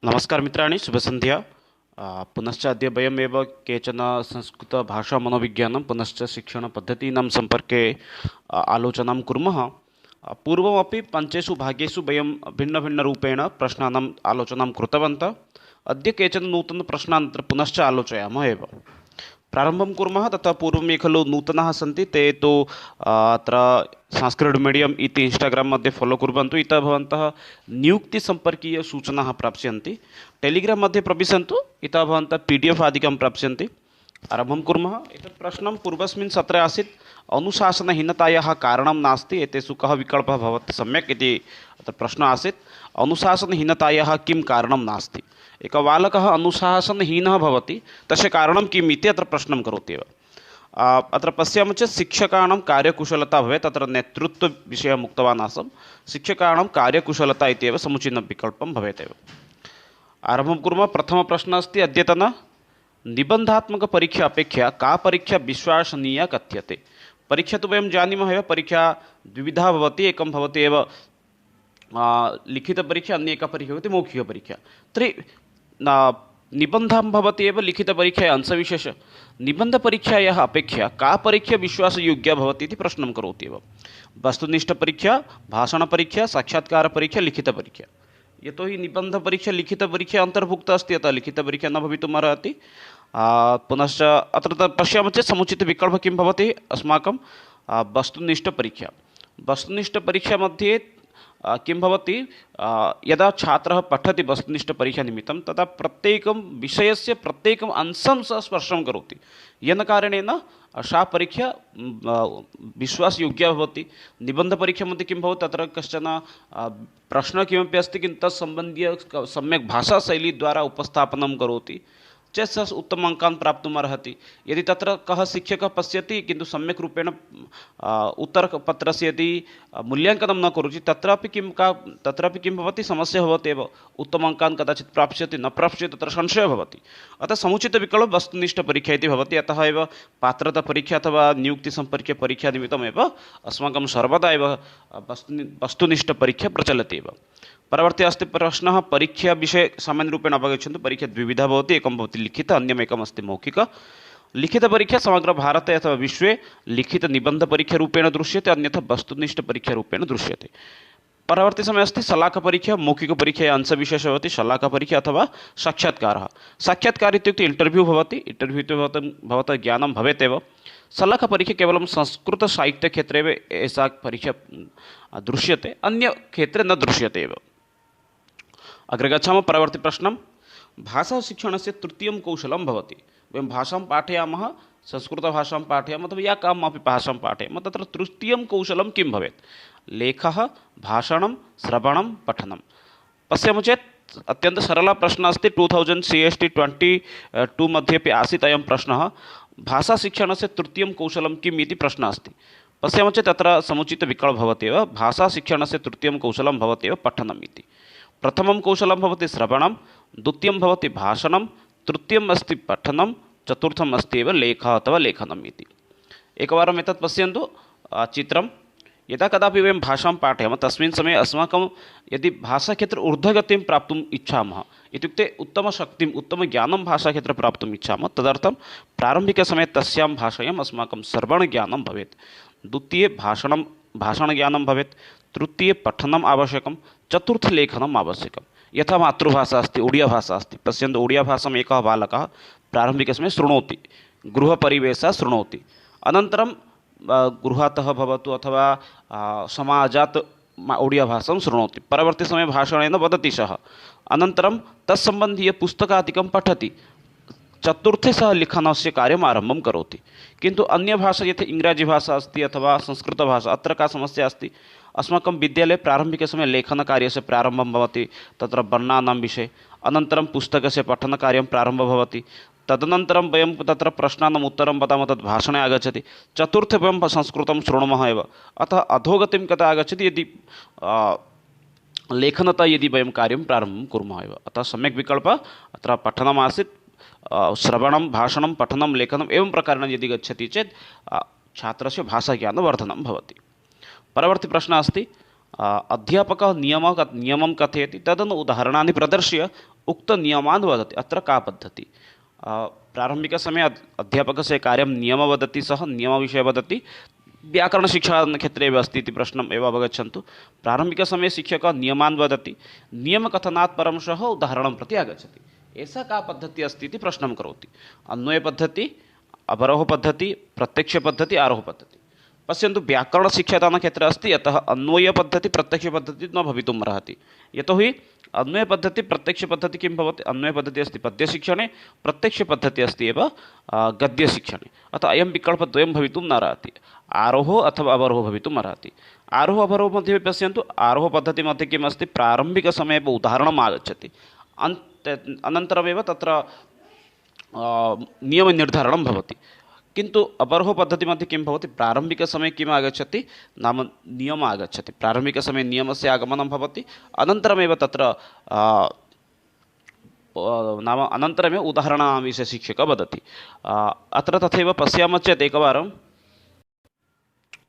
नमस्कार मित्राणि शुभसन्ध्या। पुनश्च अद्य वयमेव केचन संस्कृतभाषामनोविज्ञानं पुनश्च शिक्षणपद्धतीनां सम्पर्के आलोचनां कुर्मः। पूर्वमपि पञ्चेषु भागेषु वयं भिन्नभिन्नरूपेण प्रश्नानाम् आलोचनां कृतवन्तः। अद्य केचन नूतनप्रश्नान् अत्र पुनश्च आलोचयामः एव। प्रारम्भं कुर्मः। ततः पूर्वं ये खलु नूतनाः सन्ति ते तु अत्र संस्कृत मीडियम् इति इन्स्टाग्राम् मध्ये फलो कुर्वन्तु। इतः भवन्तः नियुक्तिसम्पर्कीयसूचनाः प्राप्स्यन्ति। टेलिग्राम् मध्ये प्रविशन्तु। इतः भवन्तः PDF आदिकं प्राप्स्यन्ति। आरम्भं कुर्मः। एतत् प्रश्नं पूर्वस्मिन् सत्रे आसीत्। अनुशासनहीनतायाः कारणं नास्ति, एतेषु कः विकल्पः भवति सम्यक् इति अत्र प्रश्नः आसीत्। अनुशासनहीनतायाः किं कारणं नास्ति। एकः बालकः अनुशासनहीनः भवति, तस्य कारणं किम् इति अत्र प्रश्नं करोति एव। अत्र पश्यामः चेत् शिक्षकाणां कार्यकुशलता भवेत्। अत्र नेतृत्वविषयम् उक्तवान् आसम्। शिक्षकाणां कार्यकुशलता इत्येव समुचीनं विकल्पं भवेत् एव। आरम्भं कुर्मः। प्रथमप्रश्नः अस्ति अद्यतन निबन्धात्मकपरीक्षा अपेक्षया का परीक्षा विश्वसनीया कथ्यते। परीक्षा तु वयं जानीमः एव, परीक्षा द्विविधा भवति। एकं भवति एव लिखितपरीक्षा, अन्य एका परीक्षा भवति मौखिकपरीक्षा। तर्हि निबन्धं भवति एव लिखितपरीक्षया अंशविशेष। निबन्धपरीक्षायाः अपेक्षया का परीक्षा विश्वासयोग्या भवति इति प्रश्नं करोति एव। वस्तुनिष्ठपरीक्षा, भाषणपरीक्षा, साक्षात्कारपरीक्षा, लिखितपरीक्षा। यतोहि निबन्धपरीक्षा लिखितपरीक्षा अन्तर्भुक्ता अस्ति, अतः लिखितपरीक्षा न भवितुम् अर्हति। पुनश्च अत्र पश्यामः चेत् समुचितविकल्पः किं भवति अस्माकं वस्तुनिष्ठपरीक्षा। वस्तुनिष्ठपरीक्षामध्ये किं भवति, यदा छात्रः पठति वस्तुनिष्ठपरीक्षानिमित्तं तदा प्रत्येकं विषयस्य प्रत्येकम् अंशं सः स्पर्शं करोति। येन कारणेन सा परीक्षा विश्वासयोग्या भवति। निबन्धपरीक्षामध्ये किं भवति, तत्र कश्चन प्रश्नः किमपि अस्ति किन्तु तत्सम्बन्ध्य सम्यक् भाषाशैलीद्वारा उपस्थापनं करोति चेत् सः उत्तम अङ्कान् प्राप्तुम् अर्हति। यदि तत्र कः शिक्षकः पश्यति किन्तु सम्यक् रूपेण उत्तरपत्रस्य यदि मूल्याङ्कनं न करोति तत्रापि किं भवति, समस्या भवति एव। उत्तम अङ्कान् कदाचित् प्राप्स्यति न प्राप्स्यति, तत्र संशयः भवति। अतः समुचितविकल्पः वस्तुनिष्ठपरीक्षा इति भवति। अतः एव पात्रतापरीक्षा अथवा नियुक्तिसम्पर्कीयपरीक्षानिमित्तमेव अस्माकं सर्वदा एव वस्तुनिष्ठपरीक्षा प्रचलति एव। परवर्ती अस्ति प्रश्नः परीक्षा विषये सामान्यरूपेण अवगच्छन्तु। परीक्षा द्विविधा भवति, एकं भवति लिखित, अन्यमेकम् अस्ति मौखिक। लिखितपरीक्षा समग्र भारते अथवा विश्वे लिखितनिबन्धपरीक्षारूपेण दृश्यते, अन्यथा वस्तुनिष्ठपरीक्षारूपेण दृश्यते। परवर्ती समये अस्ति शलाकपरीक्षा। मौखिकपरीक्षया अंशविशेषः भवति शलाकपरीक्षा अथवा साक्षात्कारः। साक्षात्कारः इत्युक्ते इण्टर्व्यू भवति। इण्टर्व्यू इति भवतः ज्ञानं भवेत् एव। शलाकपरीक्षा केवलं संस्कृतसाहित्यक्षेत्रे एव एषा परीक्षा दृश्यते, अन्यक्षेत्रे न दृश्यते एव। अग्रे गच्छामः। परवर्ती प्रश्नं भाषाशिक्षणस्य तृतीयं कौशलं भवति। वयं भाषां पाठयामः, संस्कृतभाषां पाठयामः अथवा या कामपि भाषां पाठयामः, तत्र तृतीयं कौशलं किं भवेत्। लेखः, भाषणं, श्रवणं, पठनं। पश्यामः चेत् अत्यन्तः सरलः प्रश्नः अस्ति। 2000 CST 22 मध्ये अपि आसीत् अयं प्रश्नः। भाषाशिक्षणस्य तृतीयं कौशलं किम् इति प्रश्नः अस्ति। पश्यामः चेत् तत्र समुचितविकल्पः भवति एव। भाषाशिक्षणस्य तृतीयं कौशलं भवति एव पठनम् इति। प्रथमं कौशलं भवति श्रवणं, द्वितीयं भवति भाषणं, तृतीयम् अस्ति पठनं, चतुर्थम् अस्ति एव लेखः अथवा लेखनम् इति। एकवारम् एतत् पश्यन्तु चित्रं। यदा कदापि वयं भाषां पाठयामः तस्मिन् समये अस्माकं यदि भाषाक्षेत्रे ऊर्ध्वगतिं प्राप्तुम् इच्छामः, इत्युक्ते उत्तमशक्तिम् उत्तमज्ञानं भाषाक्षेत्रे प्राप्तुम् इच्छामः, तदर्थं प्रारम्भिकसमये तस्यां भाषायाम् अस्माकं श्रवणज्ञानं भवेत्, द्वितीये भाषणज्ञानं भवेत्, तृतीये पठनम् आवश्यकं, चतुर्थे लेखनम् आवश्यकं। यथा मातृभाषा अस्ति, ओडियाभाषा अस्ति। पश्यन्तु ओडियाभाषाम् एकः बालकः प्रारम्भिकसमये शृणोति, गृहपरिवेशः शृणोति, अनन्तरं गृहातः भवतु अथवा समाजात् ओडियाभाषां शृणोति, परवर्तिसमये भाषणेन वदति सः, अनन्तरं तत्सम्बन्धीयपुस्तकादिकं पठति, चतुर्थे सः लिखनस्य कार्यम् आरम्भं करोति। किन्तु अन्यभाषा यथा इङ्ग्राजीभाषा अस्ति अथवा संस्कृतभाषा, अत्र का समस्या अस्ति, अस्माकं विद्यालये प्रारम्भिकसमये लेखनकार्यस्य प्रारम्भं भवति, तत्र वर्णानां विषये, अनन्तरं पुस्तकस्य पठनकार्यं प्रारम्भः भवति, तदनन्तरं वयं तत्र प्रश्नानाम् उत्तरं वदामः, तद् भाषणे आगच्छति, चतुर्थे वयं संस्कृतं शृणुमः एव। अतः अधोगतिं कदा आगच्छति, यदि लेखनतः यदि वयं कार्यं प्रारम्भं कुर्मः एव। अतः सम्यक् विकल्पः अत्र पठनम् आसीत्। श्रवणं, भाषणं, पठनं, लेखनम् एवं प्रकारेण यदि गच्छति चेत् छात्रस्य भाषाज्ञानवर्धनं भवति। परवर्ती प्रश्नः अस्ति अध्यापकः नियमं कथयति तदनु उदाहरणानि प्रदर्श्य उक्तनियमान् वदति। अत्र का पद्धति? प्रारम्भिकसमये अध्यापकस्य कार्यं नियम वदति, सः नियमविषये वदति। व्याकरणशिक्षाक्षेत्रे एव अस्ति इति प्रश्नम् एव अवगच्छन्तु। प्रारम्भिकसमये शिक्षकः नियमान् वदति, नियमकथनात् परं सः उदाहरणं प्रति आगच्छति। एषा का पद्धतिः अस्ति इति प्रश्नं करोति। अन्वयपद्धतिः, अवरोहपद्धतिः, प्रत्यक्षपद्धतिः, आरोहपद्धतिः। पश्यन्तु, व्याकरणशिक्षादानक्षेत्रे अस्ति, अतः अन्वयपद्धतिः प्रत्यक्षपद्धतिः न भवितुम् अर्हति। यतोहि अन्वयपद्धतिः प्रत्यक्षपद्धतिः किं भवति? अन्वयपद्धतिः अस्ति पद्यशिक्षणे, प्रत्यक्षपद्धतिः अस्ति एव गद्यशिक्षणे। अतः अयं विकल्पद्वयं भवितुं न अर्हति। आरोहो अथवा अवरोहो भवितुम् अर्हति। आरोह अवरोह मध्ये पश्यन्तु, आरोहपद्धतिमध्ये किम् अस्ति? प्रारम्भिकसमये एव उदाहरणम् आगच्छति, अनन्तरमेव तत्र नियमनिर्धारणं भवति। किन्तु अवरोहपद्धतिमध्ये किं भवति? प्रारम्भिकसमये किम् आगच्छति? नाम नियमः आगच्छति। प्रारम्भिकसमये नियमस्य आगमनं भवति, अनन्तरमेव तत्र नाम अनन्तरमेव उदाहरणविषये शिक्षकः वदति। अत्र तथैव पश्यामः चेत् एकवारम्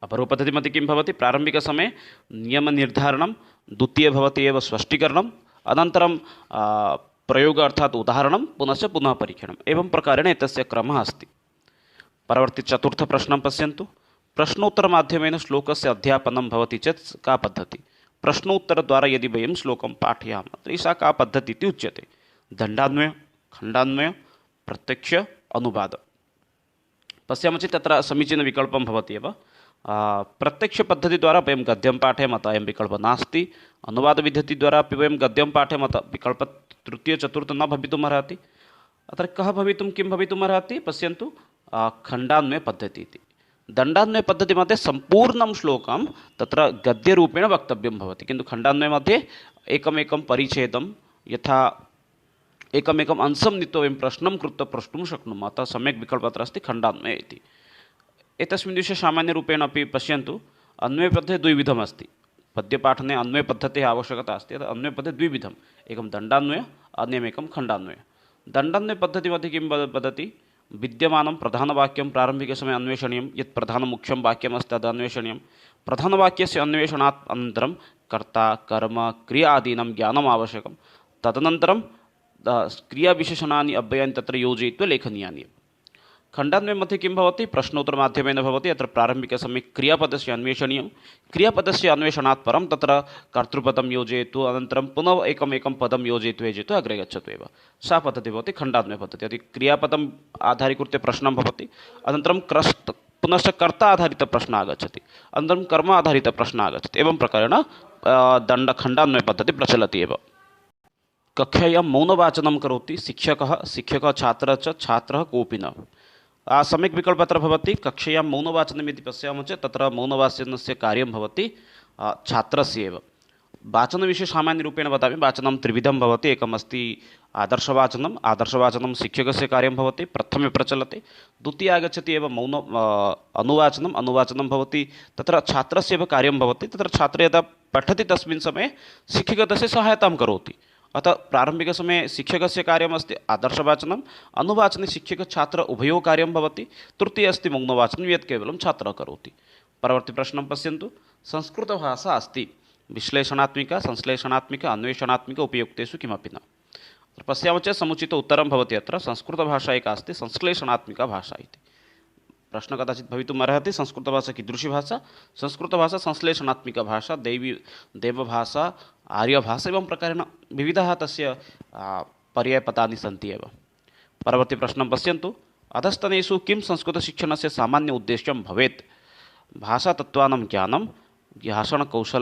अवरोहपद्धतिमध्ये किं भवति? प्रारम्भिकसमये नियमनिर्धारणं, द्वितीये भवति एव स्पष्टीकरणम्, अनन्तरं प्रयोग अर्थात् उदाहरणं, पुनश्च पुनः परीक्षणम्। एवं प्रकारेण एतस्य क्रमः अस्ति। परवर्ती चतुर्थप्रश्नं पश्यन्तु। प्रश्नोत्तरमाध्यमेन श्लोकस्य अध्यापनं भवति चेत् का पद्धतिः? प्रश्नोत्तरद्वारा यदि वयं श्लोकं पाठयामः तर्हि सा का पद्धतिः इति उच्यते? दण्डान्वय, खण्डान्वय, प्रत्यक्ष, अनुवाद। पश्यामः चेत् तत्र समीचीनविकल्पं भवति एव। प्रत्यक्षपद्धतिद्वारा वयं गद्यं पाठयामः, अतः अयं विकल्पः नास्ति। अनुवादविधिद्वारा अपि वयं गद्यं पाठयामः, अतः विकल्पः तृतीय चतुर्थ न भवितुम् अर्हति। अत्र किं भवितुम् अर्हति? पश्यन्तु, खण्डान्वयपद्धतिः इति। दण्डान्वयपद्धतिमध्ये सम्पूर्णं श्लोकं तत्र गद्यरूपेण वक्तव्यं भवति, किन्तु खण्डान्वयमध्ये एकमेकं परिच्छेदं, यथा एकमेकम् अंशं नीत्वा वयं प्रश्नं कृत्वा प्रष्टुं शक्नुमः। अतः सम्यक् विकल्पः अत्र अस्ति, खण्डान्वय इति। एतस्मिन् विषये सामान्यरूपेण अपि पश्यन्तु, अन्वयपद्धतिः द्विविधमस्ति। पद्यपाठने अन्वयपद्धतेः आवश्यकता अस्ति। अन्वयपद्धतिः द्विविधम्, एकं दण्डान्वय, अन्यमेकं खण्डान्वय। दण्डान्वयपद्धतिमध्ये किं वदति? विद्यमानं प्रधानवाक्यं प्रारम्भिकसमये अन्वेषणीयं, यत् प्रधानमुख्यं वाक्यमस्ति तद् अन्वेषणीयं। प्रधानवाक्यस्य अन्वेषणात् अनन्तरं कर्ता, कर्म, क्रिया आदीनां ज्ञानम् आवश्यकं। तदनन्तरं क्रियाविशेषणानि अव्ययानि तत्र योजयित्वा लेखनीयानि। खण्डान्वयमध्ये किं भवति? प्रश्नोत्तरमाध्यमेन भवति। अत्र प्रारम्भिकसमये क्रियापदस्य अन्वेषणीयं, क्रियापदस्य अन्वेषणात् परं तत्र कर्तृपदं योजयतु, अनन्तरं पुनः एकमेकं पदं योजयित्वा अग्रे गच्छतु एव। सा पद्धतिः भवति खण्डान्वयपद्धतिः। यदि क्रियापदम् आधारीकृत्य प्रश्नं भवति, अनन्तरं पुनश्च कर्ता आधारितप्रश्नः आगच्छति, अनन्तरं कर्म आधारितप्रश्नः आगच्छति। एवं प्रकारेण खण्डान्वयपद्धतिः प्रचलति एव। कक्षायां मौनवाचनं करोति शिक्षकः छात्रः च, छात्रः कोऽपि न। सम्यक् विकल्पः अत्र भवति। कक्षायां मौनवाचनम् इति पश्यामः चेत् तत्र मौनवाचनस्य कार्यं भवति छात्रस्य एव। वाचनविषये सामान्यरूपेण वदामि। वाचनं त्रिविधं भवति। एकमस्ति आदर्शवाचनम्। आदर्शवाचनं शिक्षकस्य कार्यं भवति, प्रथमे प्रचलति। द्वितीये आगच्छति एव अनुवाचनम्। अनुवाचनं भवति तत्र छात्रस्य एव कार्यं भवति। तत्र छात्रः यदा पठति तस्मिन् समये शिक्षकः तस्य सहायतां करोति। अतः प्रारम्भिकसमये शिक्षकस्य कार्यमस्ति आदर्शवाचनम्, अनुवाचने शिक्षकछात्र उभयोः कार्यं भवति। तृतीये अस्ति मौनवाचनं, यत् केवलं छात्रः करोति। परवर्ती प्रश्नं पश्यन्तु। संस्कृतभाषा अस्ति विश्लेषणात्मिका, संश्लेषणात्मिका, अन्वेषणात्मिका, उपयुक्तेषु किमपि न। पश्यामः चेत् समुचित उत्तरं भवति। अत्र संस्कृतभाषा एका अस्ति संश्लेषणात्मिका भाषा इति। प्रश्नः कदाचित् भवितुम् अर्हति, संस्कृतभाषा कीदृशी भाषा? संस्कृतभाषा संश्लेषणात्मिका भाषा, देवभाषा, आर्यभाषा, एवं प्रकारेण विविधाः तस्य पर्यायपदानि सन्ति एव। परवर्ती प्रश्नं पश्यन्तु। अधस्तनेषु किं संस्कृतशिक्षणस्य सामान्य उद्देश्यं भवेत्? भाषातत्त्वानां ज्ञानं,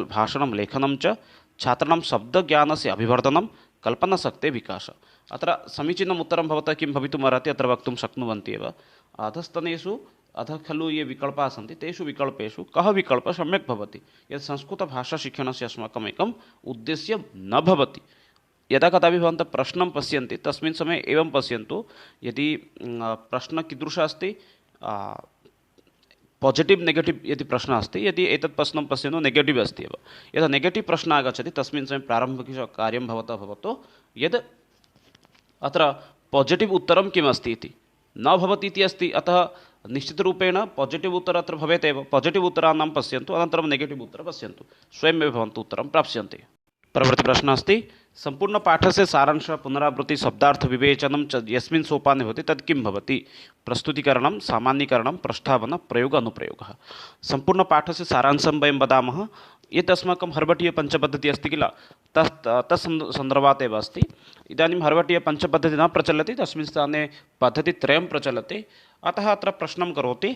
भाषणं लेखनं च, छात्राणां शब्दज्ञानस्य अभिवर्धनं, कल्पनाशक्तेः विकासः। अत्र समीचीनम् उत्तरं भवतः किं भवितुम् अर्हति? अत्र वक्तुं शक्नुवन्ति एव। अधस्तनेषु, अधः खलु ये विकल्पाः सन्ति, तेषु विकल्पेषु कः विकल्पः सम्यक् भवति? यत् संस्कृतभाषाशिक्षणस्य अस्माकम् एकम् उद्देश्यं न भवति। यदा कदापि भवन्तः प्रश्नं पश्यन्ति तस्मिन् समये एवं पश्यन्तु, यदि प्रश्नः कीदृशः अस्ति, पाजिटिव् नेगेटिव् यदि प्रश्नः अस्ति, यदि एतत् प्रश्नं पश्यन्तु नेगेटिव् अस्ति एव, यदा नेगेटिव् प्रश्नः आगच्छति तस्मिन् समये प्रारम्भिककार्यं भवतु यद् अत्र पाजिटिव् उत्तरं किम् अस्ति इति न भवति इति अस्ति। अतः निश्चितरूपेण पाजिटिव् उत्तरम् अत्र भवेत् एव। पाजिटिव् उत्तराणां पश्यन्तु, अनन्तरं नेगेटिव् उत्तरं पश्यन्तु, स्वयमेव भवन्तः उत्तरं प्राप्स्यन्ते। परवर्ती प्रश्नः अस्ति। सम्पूर्णपाठस्य सारांशः पुनरावृत्ति शब्दार्थ विवेचनं च यस्मिन् सोपाने भवति तत् किं भवति? प्रस्तुतीकरणं, सामान्यीकरणं, प्रस्तावना, प्रयोग, अनुप्रयोगः। सम्पूर्णपाठस्य सारांशं वयं वदामः। यत् अस्माकं हर्वटीयपञ्चपद्धतिः अस्ति किल, सन्दर्भात् एव अस्ति। इदानीं हर्वटीयपञ्चपद्धतिः न प्रचलति, तस्मिन् स्थाने पद्धतित्रयं प्रचलति। अतः अत्र प्रश्नं करोति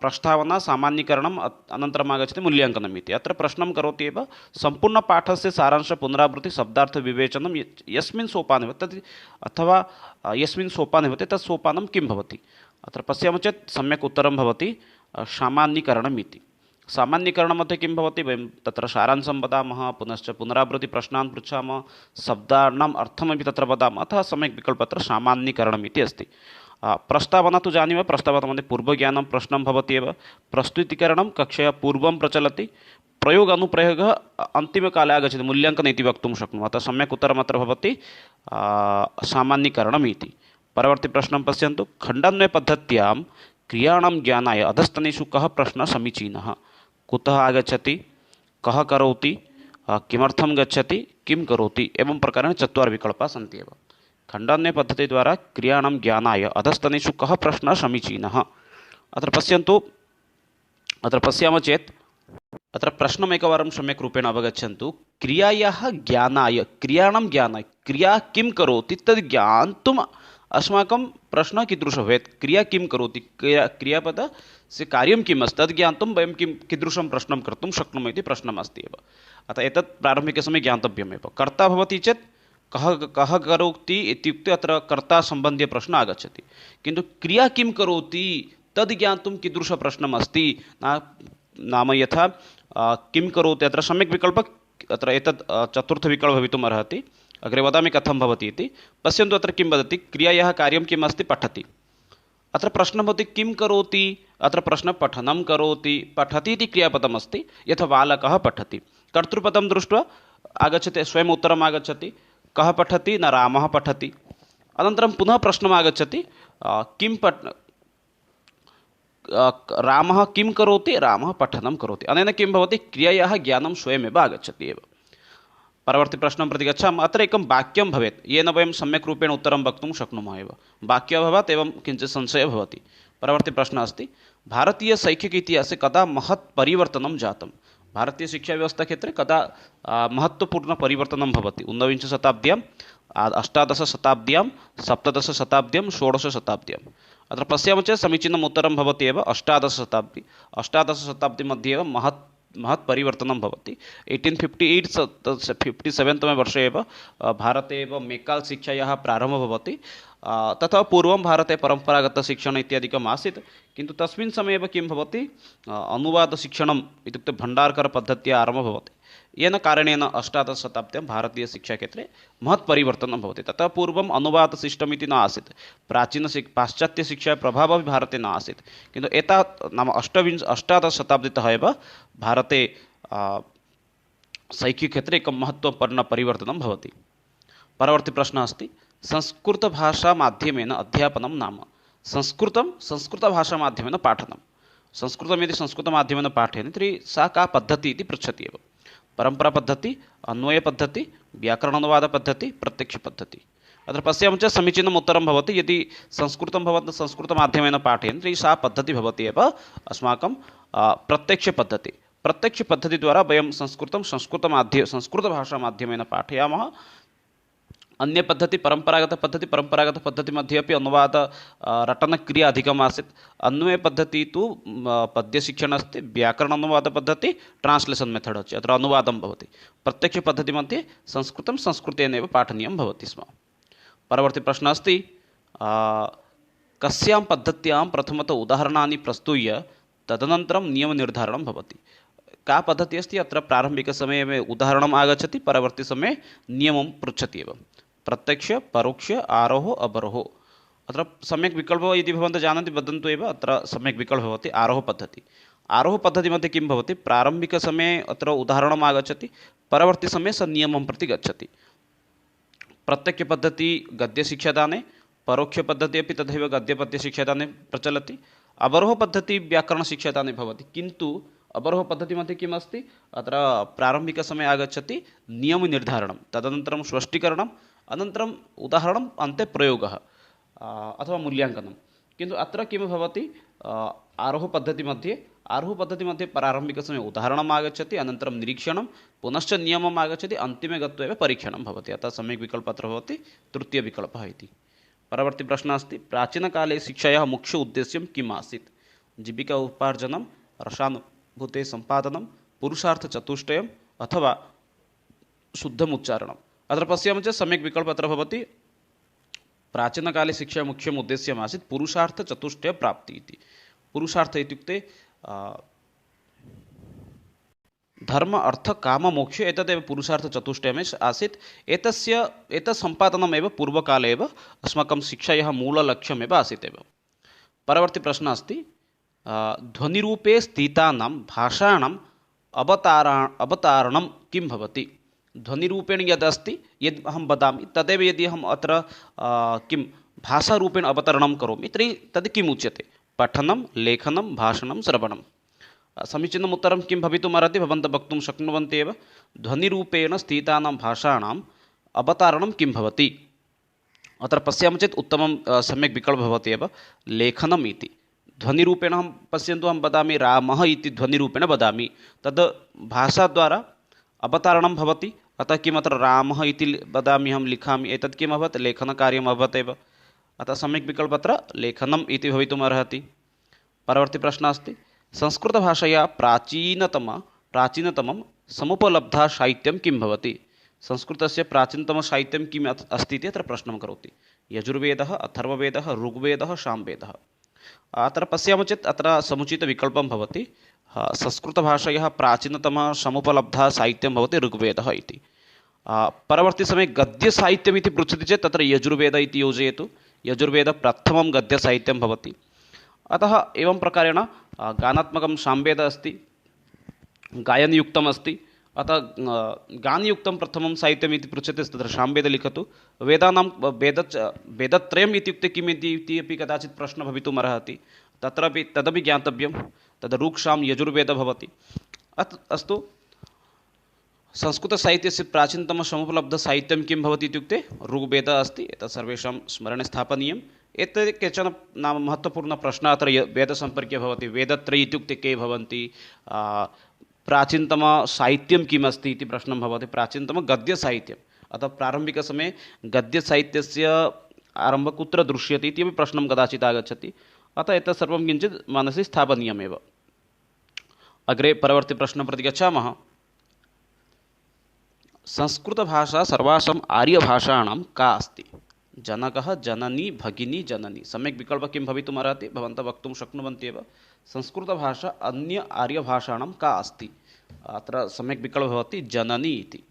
प्रस्तावना, सामान्यीकरणम्, अनन्तरम् आगच्छति मूल्याङ्कनम् इति। अत्र प्रश्नं करोति एव सम्पूर्णपाठस्य सारांश पुनरावृत्ति शब्दार्थ विवेचनं यस्मिन् सोपाने भवति तत् अथवा यस्मिन् सोपाने भवति तत् सोपानं किं भवति? अत्र पश्यामः चेत् सम्यक् उत्तरं भवति सामान्यीकरणम् इति। सामान्यीकरणमध्ये किं भवति? वयं तत्र सारांशं वदामः, पुनश्च पुनरावृत्तिप्रश्नान् पृच्छामः, शब्दानाम् अर्थमपि तत्र वदामः। अतः सम्यक् विकल्पः अत्र सामान्यीकरणम् इति अस्ति। प्रस्तावना तु जानीमः, प्रस्तावनामध्ये पूर्वज्ञानं प्रश्नं भवति एव। प्रस्तुतीकरणं कक्षया पूर्वं प्रचलति। प्रयोग अनुप्रयोगः अन्तिमकाले आगच्छति, मूल्याङ्कनम् इति वक्तुं शक्नुमः। अतः सम्यक् उत्तरम् अत्र भवति सामान्यीकरणम् इति। परवर्ती प्रश्नं पश्यन्तु। खण्डान्वयपद्धत्यां क्रियाणां ज्ञानाय अधस्तनेषु कः प्रश्नः समीचीनः? कुतः आगच्छति, कः करोति, किमर्थं गच्छति, किं करोति, एवं प्रकारेण चत्वारः विकल्पाः सन्ति एव। खण्डान्वयपद्धतिद्वारा क्रियाणां ज्ञानाय अधस्तनेषु कः प्रश्नः समीचीनः? अत्र पश्यन्तु, अत्र पश्यामः चेत् अत्र प्रश्नम् एकवारं सम्यक् रूपेण अवगच्छन्तु। क्रियायाः ज्ञानाय, क्रियाणां ज्ञानाय, क्रिया किं करोति तद् ज्ञातुम् अस्माकं प्रश्नः कीदृशः भवेत्? क्रिया किं करोति, क्रियापदस्य कार्यं किम् अस्ति तद् ज्ञातुं वयं कीदृशं प्रश्नं कर्तुं शक्नुमः इति प्रश्नमस्ति एव। अतः एतत् प्रारम्भिकसमये ज्ञातव्यमेव। कर्ता भवति चेत् कः करोति इत्युक्ते अत्र कर्तासम्बन्धीयप्रश्नः आगच्छति। किन्तु क्रिया किं करोति तद् ज्ञातुं कीदृशः प्रश्नम् अस्ति? नाम यथा किं करोति, अत्र सम्यक् विकल्पः, अत्र एतत् चतुर्थविकल्पः भवितुम् अर्हति। अग्रे वदामि कथं भवति इति। पश्यन्तु अत्र किं वदति, क्रियायाः कार्यं किम् अस्ति? पठति। अत्र प्रश्नः भवति किं करोति? अत्र प्रश्नः पठनं करोति। पठति इति क्रियापदमस्ति, यथा बालकः पठति। कर्तृपदं दृष्ट्वा आगच्छति, स्वयम् उत्तरम् आगच्छति। कः पठति? न रामः पठति। अनन्तरं पुनः प्रश्नम् आगच्छति, रामः किं करोति? रामः पठनं करोति। अनेन किं भवति? क्रियायाः ज्ञानं स्वयमेव आगच्छति एव। परवर्ती प्रश्नं प्रति गच्छामः। अत्र एकं वाक्यं भवेत्, येन वयं सम्यक् रूपेण उत्तरं वक्तुं शक्नुमः एव। वाक्यं भवेत् एवं किञ्चित् संशयः भवति। परवर्ती प्रश्नः अस्ति, भारतीयशैक्षिक इतिहासे कदा महत् परिवर्तनं जातं? भारतीयशिक्षाव्यवस्थाक्षेत्रे कदा महत्त्वपूर्णपरिवर्तनं भवति? ऊनविंशशताब्द्याम्, अष्टादशशताब्द्यां, सप्तदशशताब्द्यां, षोडशशताब्द्याम्। अत्र पश्यामः चेत् समीचीनम् उत्तरं भवति एव अष्टादशशताब्दी। अष्टादशशताब्दीमध्ये एव महत् परिवर्तनं भवति। 1858-57 तमे वर्षे एव भारते एव मेकाल् शिक्षायाः प्रारम्भः भवति। ततः पूर्वं भारते परम्परागतशिक्षणम् इत्यादिकम् आसीत्, किन्तु तस्मिन् समये एव किं भवति, अनुवादशिक्षणम् इत्युक्ते भण्डारकरपद्धत्या आरम्भः भवति। येन कारणेन अष्टादशशताब्द्यां भारतीयशिक्षाक्षेत्रे महत् परिवर्तनं भवति। ततः पूर्वम् अनुवाद सिस्टम् इति न आसीत्। पाश्चात्यशिक्षायाः प्रभावः अपि भारते न आसीत्, किन्तु नाम अष्टादशशताब्दीतः एव भारते शैक्षिकक्षेत्रे एकं महत्त्वपूर्णपरिवर्तनं भवति। परवर्ती प्रश्नः अस्ति, संस्कृतभाषामाध्यमेन अध्यापनं नाम? संस्कृतभाषामाध्यमेन पाठनं। संस्कृतं यदि संस्कृतमाध्यमेन पाठयति तर्हि सा का पद्धतिः इति पृच्छति एव। परम्परापद्धतिः, अन्वयपद्धतिः, व्याकरणानुवादपद्धतिः, प्रत्यक्षपद्धतिः। अत्र पश्यामः चेत् समीचीनम् उत्तरं भवति। यदि संस्कृतं भवति संस्कृतमाध्यमेन पाठयन्ति तर्हि सा पद्धतिः भवति एव अस्माकं प्रत्यक्षपद्धतिः। प्रत्यक्षपद्धतिद्वारा वयं संस्कृतभाषामाध्यमेन पाठयामः। अन्यपद्धतिः परम्परागतपद्धतिमध्ये अपि अनुवाद रटनक्रिया अधिकम् आसीत्। अन्वयपद्धतिः तु पद्यशिक्षणम् अस्ति। व्याकरणानुवादपद्धतिः ट्रान्स्लेशन् मेथड् अस्ति, अत्र अनुवादं भवति। प्रत्यक्षपद्धतिमध्ये संस्कृतं संस्कृतेनैव पाठनीयं भवति स्म। परवर्ती प्रश्नः अस्ति, कस्यां पद्धत्यां प्रथमतः उदाहरणानि प्रस्तूय तदनन्तरं नियमनिर्धारणं भवति? का पद्धतिः अस्ति? अत्र प्रारम्भिकसमये उदाहरणम् आगच्छति, परवर्ती समये नियमं पृच्छति एव। प्रत्यक्ष, परोक्ष, आरोह, अवरोह। अत्र सम्यक् विकल्पः यदि भवन्तः जानन्ति वदन्तु एव। अत्र सम्यक् विकल्पः भवति आरोहपद्धतिः। आरोहपद्धतिमध्ये किं भवति? प्रारम्भिकसमये अत्र उदाहरणम् आगच्छति, परवर्ती समये स नियमं प्रति गच्छति। प्रत्यक्षपद्धतिः गद्यशिक्षादाने, परोक्षपद्धतिः अपि तथैव गद्यपद्यशिक्षादाने प्रचलति। अवरोहपद्धतिः व्याकरणशिक्षादाने भवति, किन्तु अवरोह पद्धतिमध्ये किम् अस्ति अत्र प्रारम्भिकसमये आगच्छति नियमनिर्धारणं, तदनन्तरं स्पष्टीकरणम्, अनन्तरम् उदाहरणम्, अन्ते प्रयोगः अथवा मूल्याङ्कनं। किन्तु अत्र किं भवति आरोहपद्धतिमध्ये प्रारम्भिकसमये उदाहरणम् आगच्छति, अनन्तरं निरीक्षणं, पुनश्च नियमम् आगच्छति, अन्तिमे गत्वा एव परीक्षणं भवति। अतः सम्यक् विकल्पः अत्र भवति तृतीयविकल्पः इति। परवर्ती प्रश्नः अस्ति प्राचीनकाले शिक्षायाः मुख्य उद्देश्यं किम् आसीत्? जीविका उपार्जनं, रसानुभूतेः सम्पादनं, पुरुषार्थचतुष्टयम् अथवा शुद्धम् उच्चारणम्। अत्र पश्यामः चेत् सम्यक् विकल्पः अत्र भवति प्राचीनकाले शिक्षायाः मुख्यम् उद्देश्यम् आसीत् पुरुषार्थचतुष्टयप्राप्तिः इति। पुरुषार्थ इत्युक्ते धर्म अर्थ काम मोक्ष एतदेव पुरुषार्थचतुष्टयम् आसीत्। एतत् सम्पादनमेव पूर्वकाले एव अस्माकं शिक्षायाः मूललक्ष्यमेव आसीत् एव। परवर्ती प्रश्नः अस्ति ध्वनिरूपे स्थितानां भाषाणाम् अवतारणं किं भवति? ध्वनिरूपेण यद् अस्ति, यद् अहं वदामि तदेव यदि अहम् अत्र किं भाषारूपेण अवतरणं करोमि तर्हि तद् किम् उच्यते? पठनं, लेखनं, भाषणं, श्रवणं। समीचीनम् उत्तरं किं भवितुमर्हति? भवन्तः वक्तुं शक्नुवन्ति एव। ध्वनिरूपेण स्थितानां भाषाणाम् अवतारणं किं भवति? अत्र पश्यामः चेत् उत्तमं सम्यक् विकल्पः भवति एव लेखनम् इति। ध्वनिरूपेण अहं पश्यन्तु, अहं वदामि रामः इति ध्वनिरूपेण वदामि, तद् भाषाद्वारा अवतारणं भवति। अतः किम् अत्र रामः इति वदामि, अहं लिखामि, एतत् किम् अभवत्? लेखनकार्यम् अभवत् एव। अतः सम्यक् विकल्पः अत्र लेखनम् इति भवितुमर्हति। परवर्ती प्रश्नः अस्ति संस्कृतभाषया प्राचीनतमं समुपलब्धा साहित्यं किं भवति? संस्कृतस्य प्राचीनतमं साहित्यं किम् अस्ति इति अत्र प्रश्नं करोति। यजुर्वेदः, अथर्ववेदः, ऋग्वेदः, सामवेदः। अत्र पश्यामः चेत् अत्र समुचितविकल्पं भवति संस्कृतभाषायाः प्राचीनतमं समुपलब्धा साहित्यं भवति ऋग्वेदः इति। परवर्ती समये गद्यसाहित्यम् इति पृच्छति चेत् तत्र यजुर्वेदः इति योजयतु। यजुर्वेदः प्रथमं गद्यसाहित्यं भवति। अतः एवं प्रकारेण गानात्मकं सामवेदः अस्ति, गायनयुक्तम् अस्ति। अतः गानयुक्तं प्रथमं साहित्यम् इति पृच्छते तत्र सामवेदः लिखतु। वेदानां वेदत्रयम् इत्युक्ते किम् इति अपि कदाचित् प्रश्नः भवितुमर्हति। तत्रापि तदपि ज्ञातव्यं। तद् ऋक् यजुर्वेदः भवति। अस्तु, संस्कृतसाहित्यस्य प्राचीनतमं समुपलब्धसाहित्यं किं भवति इत्युक्ते ऋग्वेदः अस्ति। एतत् सर्वेषां स्मरणे स्थापनीयम्। एतत् केचन नाम महत्त्वपूर्णप्रश्नः अत्र वेदसम्पर्के भवति। वेदत्रयम् इत्युक्ते के भवन्ति? प्राचीनतमसाहित्यं किम् अस्ति इति प्रश्नं भवति। प्राचीनतमं गद्यसाहित्यम्। अतः प्रारम्भिकसमये गद्यसाहित्यस्य आरम्भः कुत्र दृश्यते इति अपि प्रश्नं कदाचित् आगच्छति। अतः एतत् सर्वं किञ्चित् मनसि स्थापनीयमेव। अग्रे परवर्ती प्रश्नं प्रति गच्छामः। संस्कृतभाषा सर्वासाम् आर्यभाषाणां का अस्ति? जनकः, जननी, भगिनी, जननी। सम्यक् विकल्पः किं भवितुमर्हति? भवन्तः वक्तुं शक्नुवन्ति एव। संस्कृतभाषा अन्य आर्यभाषाणां का अस्ति? अत्र सम्यक् विकल्पः भवति जननी इति।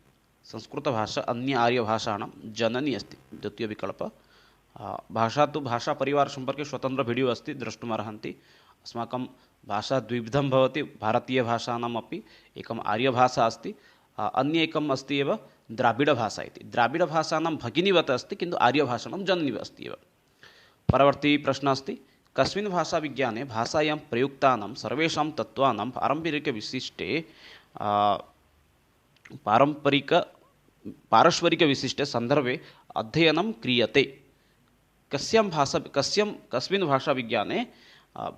संस्कृतभाषा अन्य आर्यभाषाणां जननी अस्ति द्वितीयविकल्पः। भाषा तु भाषापरिवारसम्पर्के स्वतन्त्र वीडियो अस्ति, द्रष्टुमर्हन्ति। अस्माकं भाषा द्विविधं भवति। भारतीयभाषाणामपि एकम् आर्यभाषा अस्ति, अन्य एकम् अस्ति एव द्राविडभाषा इति। द्राविडभाषाणां भगिनीवत् अस्ति, किन्तु आर्यभाषाणां जननी अस्ति एव। परवर्ती प्रश्नः अस्ति कस्मिन् भाषाविज्ञाने भाषायां प्रयुक्तानां सर्वेषां तत्त्वानां पारस्परिकविशिष्टे सन्दर्भे अध्ययनं क्रियते? कस्मिन् भाषाविज्ञाने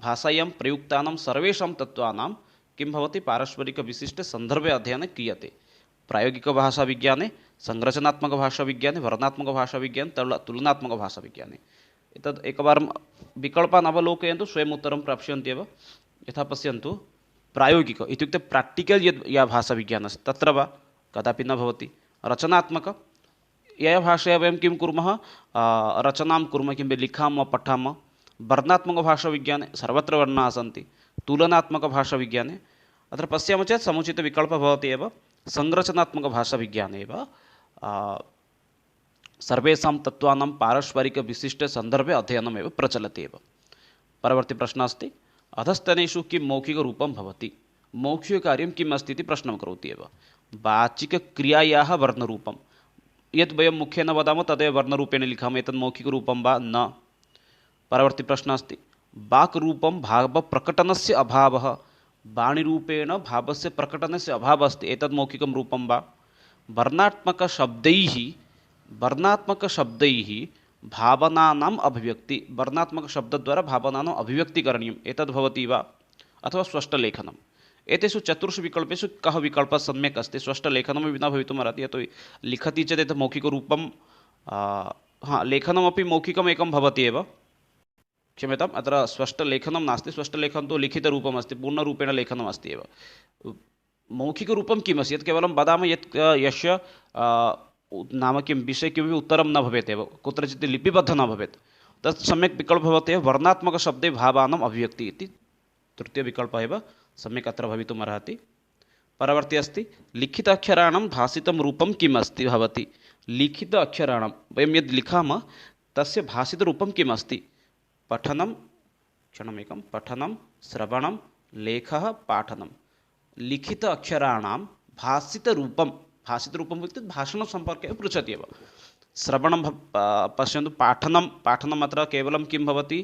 भाषायां प्रयुक्तानां सर्वेषां तत्त्वानां किं भवति? पारस्परिकविशिष्टे सन्दर्भे अध्ययनं क्रियते। प्रायोगिकभाषाविज्ञाने, संरचनात्मकभाषाविज्ञाने, वर्णात्मकभाषाविज्ञाने, तुलनात्मकभाषाविज्ञाने। एतद् एकवारं विकल्पान् अवलोकयन्तु, स्वयम् उत्तरं प्राप्स्यन्ति एव। यथा पश्यन्तु, प्रायोगिक इत्युक्ते प्राक्टिकल् या भाषाविज्ञानम् अस्ति तत्र वा कदापि न भवति। रचनात्मक यया भाषया वयं किं कुर्मः? रचनां कुर्मः, किं लिखामः, पठामः। वर्णात्मकभाषाविज्ञाने सर्वत्र वर्णाः सन्ति। तुलनात्मकभाषाविज्ञाने अत्र पश्यामः चेत् समुचितविकल्पः भवति एव संरचनात्मकभाषाविज्ञाने एव सर्वेषां तत्त्वानां पारस्परिकविशिष्टे सन्दर्भे अध्ययनमेव प्रचलति एव। परवर्ती प्रश्नः अस्ति अधस्तनेषु किं मौखिकरूपं भवति? मौखिककार्यं किम् अस्ति इति प्रश्नं करोति एव। वाचिकक्रियायाः वर्णरूपं यत् वयं मुखेन वदामः तदेव वर्णरूपेण लिखामः, एतत् मौखिकरूपं वा न? परवर्ती प्रश्नः अस्ति वाक्रूपं भावप्रकटनस्य अभावः वाणिरूपेण भावस्य प्रकटनस्य अभावः अस्ति एतद् मौखिकं रूपं वा वर्णात्मकशब्दैः वर्णात्मकशब्दैः भावनानाम् अभिव्यक्ति वर्णात्मकशब्दद्वारा भावनानाम् अभिव्यक्ति करणीयम् एतद् भवति वा अथवा स्पष्टलेखनम् एतेषु चतुर्षु विकल्पेषु कः विकल्पः सम्यक् अस्ति स्पष्टलेखनमपि न भवितुमर्हति यतो लिखति चेत् एतत् मौखिकरूपं लेखनमपि मौखिकम् एकं भवति एव क्षम्यताम् अत्र स्पष्टलेखनं नास्ति स्पष्टलेखनं तु लिखितरूपम् अस्ति पूर्णरूपेण लेखनम् अस्ति एव मौखिकरूपं किम् अस्ति यत् केवलं वदामः यत् यस्य नाम किं विषये किमपि उत्तरं न भवेत् एव कुत्रचित् लिपिबद्धं न भवेत् तत् सम्यक् विकल्पः भवति एव वर्णात्मकशब्दे भावानाम् अभिव्यक्तिः इति तृतीयविकल्पः एव सम्यक् अत्र भवितुम् अर्हति परवर्ती अस्ति लिखित अक्षराणां भाषितं रूपं किम् अस्ति भवति लिखित अक्षराणां वयं यद् लिखामः तस्य भाषितरूपं किम् अस्ति पठनं क्षणमेकं पठनं श्रवणं लेखः पाठनं लिखित अक्षराणां भाषितरूपं इत्युक्ते भाषणसम्पर्के एव पृच्छति एव श्रवणं पश्यन्तु पाठनम् अत्र केवलं किं भवति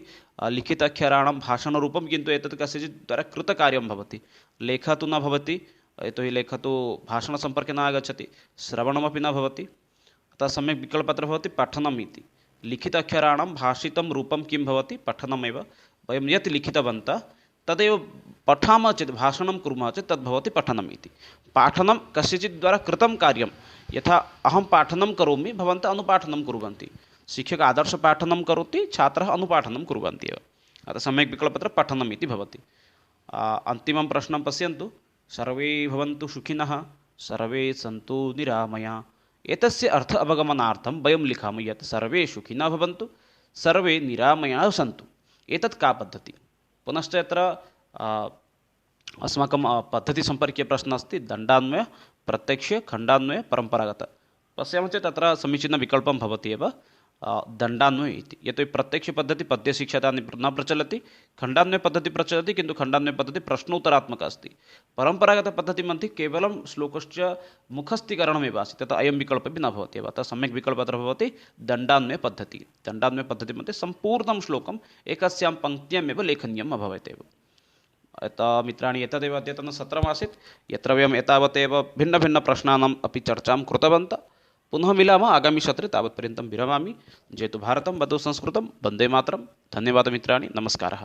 लिखित अक्षराणां भाषणरूपं किन्तु एतत् कस्यचित् द्वारा कृतकार्यं भवति लेखः तु न भवति यतोहि लेखः तु भाषणसम्पर्के न आगच्छति श्रवणमपि न भवति अतः सम्यक् विकल्पः अत्र भवति पठनम् इति लिखित अक्षराणां भाषितं रूपं किं भवति पठनमेव वयं यत् लिखितवन्तः तदेव पठामः चेत् भाषणं कुर्मः चेत् तद्भवति पठनम् इति पाठनं कस्यचित् द्वारा कृतं कार्यं यथा अहं पाठनं करोमि भवन्तः अनुपाठनं कुर्वन्ति शिक्षकः आदर्शपाठनं करोति छात्रः अनुपाठनं कुर्वन्ति एव अतः सम्यक् विकल्पः अत्र पठनम् इति भवति अन्तिमं प्रश्नं पश्यन्तु सर्वे भवन्तु सुखिनः सर्वे सन्तु निरामया एतस्य अर्थ अवगमनार्थं वयं लिखामः यत् सर्वे सुखिनः भवन्तु सर्वे निरामयाः सन्तु एतत् का पद्धतिः पुनश्च यत्र अस्माकं पद्धतिसम्पर्कीय प्रश्नः अस्ति दण्डान्वय प्रत्यक्ष खण्डान्वय परम्परागत पश्यामः चेत् अत्र समीचीनं विकल्पं भवति एव दण्डान्वय इति यतोहि प्रत्यक्षपद्धति पद्यशिक्षाता न प्रचलति खण्डान्वयपद्धतिः प्रचलति किन्तु खण्डान्वयपद्धतिः प्रश्नोत्तरात्मका अस्ति परम्परागतपद्धतिमध्ये केवलं श्लोकस्य मुखस्थीकरणमेव अस्ति तथा अयं विकल्पः न भवति एव अतः सम्यक् विकल्पः अत्र भवति दण्डान्वयपद्धतिः दण्डान्वयपद्धतिमध्ये सम्पूर्णं श्लोकम् एकस्यां पङ्क्त्यामेव लेखनीयम् अभवत् एव अतः मित्राणि एतदेव अद्यतनसत्रमासीत् यत्र वयम् एतावदेव भिन्नभिन्नप्रश्नानाम् अपि चर्चां कृतवन्तः पुनः मिलामः आगामिसत्रे तावत्पर्यन्तं विरमामि जयतु भारतं वदतु संस्कृतं वन्दे मातरं धन्यवादः मित्राणि नमस्कारः।